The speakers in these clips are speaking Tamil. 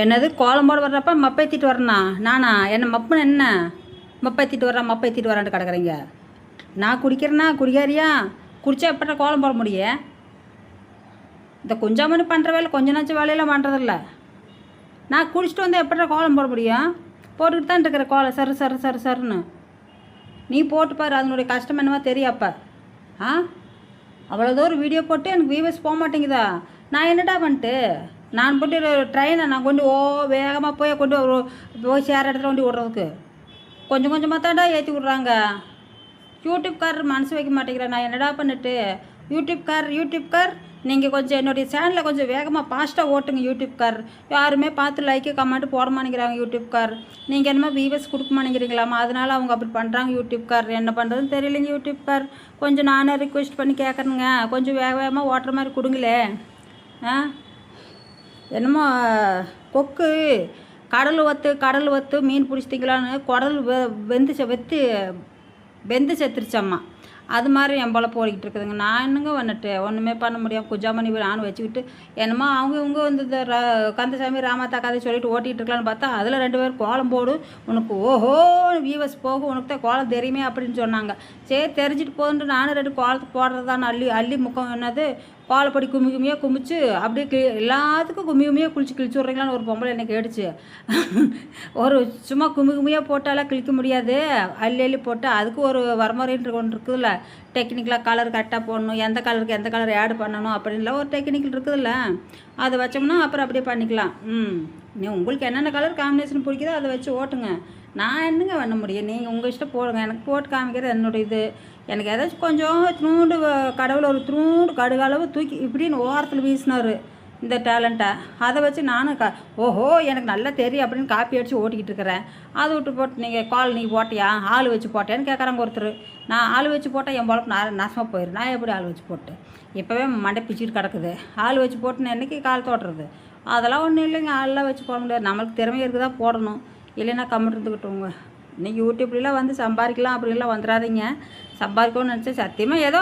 என்னது கோலம் போட வர்றப்ப மப்பைத்திட்டு வரேண்ணா நானா என்ன மப்புன்னு என்ன மப்பைத்திட்டு வரான்ட்டு கிடக்குறீங்க. நான் குடிக்கிறேன்னா குடிக்காரியா? குடித்தா எப்படா கோலம் போட முடியும்? இந்த கொஞ்சம் பண்ணுற வேலை கொஞ்ச நாச்சும் வேலையெல்லாம் பண்ணுறதில்ல. நான் குடிச்சிட்டு வந்தால் எப்படா கோலம் போட முடியும்? போட்டுக்கிட்டு தான் இருக்கிற கோலம் சரு சரு சரு சருன்னு. நீ போட்டு பாரு, அதனுடைய கஷ்டம் என்னவோ தெரியும். அப்போ அவ்வளோ தூரம் வீடியோ போட்டு எனக்கு வியூவர்ஸ் போக மாட்டேங்குதா? நான் என்னடா பண்ணிட்டு நான் போட்டு ட்ரெயினை நான் கொண்டு வேகமாக போய் சேர இடத்துல கொண்டு விட்றதுக்கு கொஞ்சம் கொஞ்சமாக தான்டா ஏற்றி விட்றாங்க. யூடியூப்காரர் மனசு வைக்க மாட்டேங்கிறேன். நான் என்னடா பண்ணிட்டு யூடியூப்கார் நீங்கள் கொஞ்சம் என்னுடைய சேனலில் கொஞ்சம் வேகமாக ஃபாஸ்ட்டாக ஓட்டுங்க. யூடியூப்கார் யாருமே பார்த்து லைக்கு கமெண்ட் போட மாட்டேங்கிறாங்க. யூடியூப்கார் நீங்கள் என்னமோ வியூவர்ஸ் கொடுக்க மாட்டேங்கிறீங்களாமா, அதனால் அவங்க அப்படி பண்ணுறாங்க. யூடியூப்கார் என்ன பண்ணுறதுன்னு தெரியலைங்க. யூடியூப்கார் கொஞ்சம் நானே ரிக்வெஸ்ட் பண்ணி கேட்குறேங்க, கொஞ்சம் வேகமாக ஓட்டுற மாதிரி கொடுங்களே. என்னமோ கொக்கு கடல் வத்து மீன் பிடிச்சிட்டிங்களான்னு குடல் வெந்து செத்துருச்சம்மா. அது மாதிரி என் போல் போடிக்கிட்டு இருக்குதுங்க. நான் என்னங்க வந்துட்டு ஒன்றுமே பண்ண முடியாமல் குஜாமணி நானும் வச்சுக்கிட்டு என்னமோ இவங்க வந்து இந்த கந்தசாமி ராமாத்தா கதை சொல்லிட்டு ஓட்டிகிட்டு இருக்கலான்னு பார்த்தா அதில் 2 பேர் கோலம் போடு உனக்கு ஓஹோ வியூவர்ஸ் போகும், உனக்கு தான் கோலம் தெரியுமே அப்படின்னு சொன்னாங்க. சரி தெரிஞ்சுட்டு போகுதுன்ட்டு நானும் 2 கோலத்துக்கு போடுறதான்னு அள்ளி முக்கம் என்னது கோலப்பொடி குமியாக குமிச்சு அப்படியே எல்லாத்துக்கும் குமியாக கிழிச்சு விட்றீங்களான்னு ஒரு பொம்பளை என்னை கேட்டுச்சு. ஒரு சும்மா குமியாக போட்டாலாம் கிழிக்க முடியாது, அள்ளி போட்டு அதுக்கு ஒரு வரமுறைன்ற ஒன்று இருக்குதுல்ல. டெக்னிக்கலாக கலர் கரெக்டாக போடணும், எந்த கலருக்கு எந்த கலர் ஆட் பண்ணணும் அப்படின்லாம் ஒரு டெக்னிக்கல் இருக்குதுல்ல. அதை வச்சோம்னா அப்புறம் அப்படியே பண்ணிக்கலாம். உங்களுக்கு என்னென்ன கலர் காம்பினேஷன் பிடிக்குதோ அதை வச்சு ஓட்டுங்க. நான் என்னங்க பண்ண முடியும்? நீங்கள் உங்கள் இஷ்டம் போடுங்க, எனக்கு போட்டு காமிக்கிறது என்னுடைய இது. எனக்கு ஏதாச்சும் கொஞ்சம் த்ரூண்டு கடவுள் ஒரு த்ரூண்டு கடுகளவு தூக்கி இப்படின்னு ஓரத்தில் வீசினார் இந்த டேலண்ட்டை. அதை வச்சு நானும் ஓஹோ எனக்கு நல்லா தெரியும் அப்படின்னு காப்பி அடித்து ஓட்டிக்கிட்டு இருக்கிறேன். அதை விட்டு போட்டு நீங்கள் நீ போட்டியா ஆள் வச்சு போட்டியான்னு கேட்குறாங்க ஒருத்தர். நான் ஆள் வச்சு போட்டால் என் பொழப்பு நாசமாக போயிடும். நான் எப்படி ஆள் வச்சு போட்டு இப்போவே மண்டை பிச்சுட்டு கிடக்குது. ஆள் வச்சு போட்டுன்னு என்றைக்கு கால் தோட்டுறது? அதெல்லாம் ஒன்றும் இல்லைங்க. ஆளெலாம் வச்சு போட முடியாது. நம்மளுக்கு திறமை இருக்குதா போடணும், இல்லைன்னா கம்மிட்டு இருந்துக்கிட்டோங்க. இன்றைக்கி யூடியூப்லாம் வந்து சம்பாதிக்கலாம் அப்படின்லாம் வந்துடாதீங்க. சம்பாதிக்கணும்னு நினச்சா சத்தியமாக ஏதோ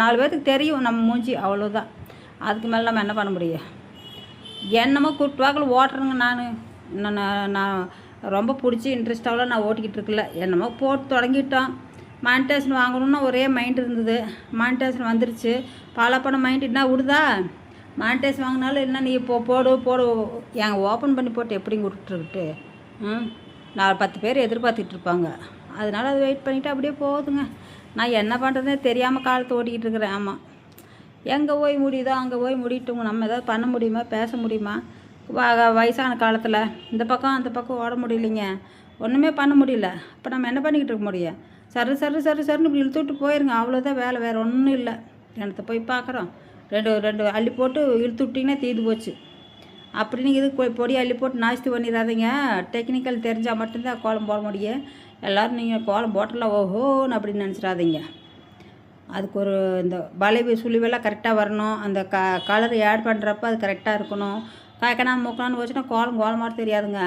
4 பேர்த்துக்கு தெரியும் நம்ம மூஞ்சி, அவ்வளோதான். அதுக்கு மேலே நம்ம என்ன பண்ண முடியும்? என்னமோ கூப்பிட்டுவாக்கில் ஓட்டுறேங்க. நான் ரொம்ப பிடிச்சி இன்ட்ரெஸ்டாகலாம் நான் ஓட்டிக்கிட்டு இருக்கல. என்னமோ போட்டு தொடங்கிட்டோம். மானிட்டேஷன் வாங்கணுன்னா ஒரே மைண்ட் இருந்தது. மானிட்டேஷன் வந்துருச்சு. பணம் மைண்ட் என்ன விடுதா? மானிட்டேஷன் வாங்கினாலும் என்ன நீ போடு எங்கள் ஓப்பன் பண்ணி போட்டு எப்படிங்க விட்டுட்டுருக்கிட்டு 10 பேர் எதிர்பார்த்துட்டு இருப்பாங்க. அதனால் அது வெயிட் பண்ணிவிட்டு அப்படியே போகுதுங்க. நான் என்ன பண்ணுறதுனே தெரியாமல் காலத்தை ஓட்டிக்கிட்டு இருக்கிறேன். ஆமாம், எங்கே போய் முடியுதோ அங்கே போய் முடியட்டுங்க. நம்ம எதாவது பண்ண முடியுமா, பேச முடியுமா? வயசான காலத்தில் இந்த பக்கம் அந்த பக்கம் ஓட முடியலைங்க, ஒன்றுமே பண்ண முடியல. இப்போ நம்ம என்ன பண்ணிக்கிட்டு இருக்க முடியும்? சருன்னு இப்படி இழுத்து விட்டு போயிருங்க, அவ்வளோதான் வேலை, வேறு ஒன்றும் இல்லை. கிணத்தை போய் பார்க்குறோம், 2 அள்ளி போட்டு இழுத்து விட்டிங்கன்னா தீர்ந்து போச்சு. அப்படின்னு இது பொடி அள்ளி போட்டு நாஸ்தி பண்ணிடாதீங்க. டெக்னிக்கல் தெரிஞ்சால் மட்டும்தான் கோலம் போட முடியும். எல்லோரும் நீங்கள் கோலம் போட்டலாம் ஓஹோன்னு அப்படின்னு நினச்சிடாதீங்க. அதுக்கு ஒரு இந்த வளைவு சுழிவெல்லாம் கரெக்டாக வரணும். அந்த கலர் ஆட் பண்ணுறப்ப அது கரெக்டாக இருக்கணும். காய்க்கணாமல் மூக்கலான்னு போச்சுன்னா கோலமாக தெரியாதுங்க,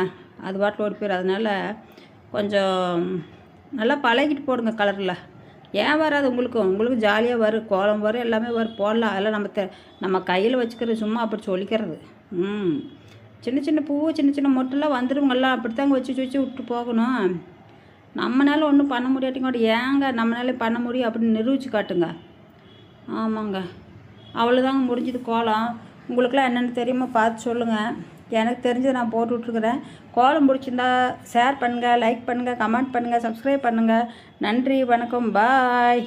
அது பாட்டில் ஓடி போயிடும். அதனால் கொஞ்சம் நல்லா பழகிட்டு போடுங்க கலரில். ஏன் வராது? உங்களுக்கு ஜாலியாக வரும், கோலம் வரும், எல்லாமே வரும், போடலாம். அதெல்லாம் நம்ம கையில் வச்சுக்கிறது சும்மா அப்படி சொல்லிக்கிறது. சின்ன பூ சின்ன மொட்டெல்லாம் வந்துடுங்கெல்லாம் அப்படித்தாங்க வச்சு விட்டு போகணும். நம்மளால ஒன்றும் பண்ண முடியாட்டிங்கோட ஏங்க நம்மளால பண்ண முடியும் அப்படின்னு நிரூபித்து காட்டுங்க. ஆமாங்க, அவ்வளோதாங்க முடிஞ்சது கோலம். உங்களுக்கெல்லாம் என்னென்னு தெரியுமா பார்த்து சொல்லுங்கள். எனக்கு தெரிஞ்சதை நான் போட்டு விட்ருக்குறேன். கோலம் பிடிச்சிருந்தா ஷேர் பண்ணுங்கள், லைக் பண்ணுங்கள், கமெண்ட் பண்ணுங்கள், சப்ஸ்கிரைப் பண்ணுங்கள். நன்றி, வணக்கம், பாய்.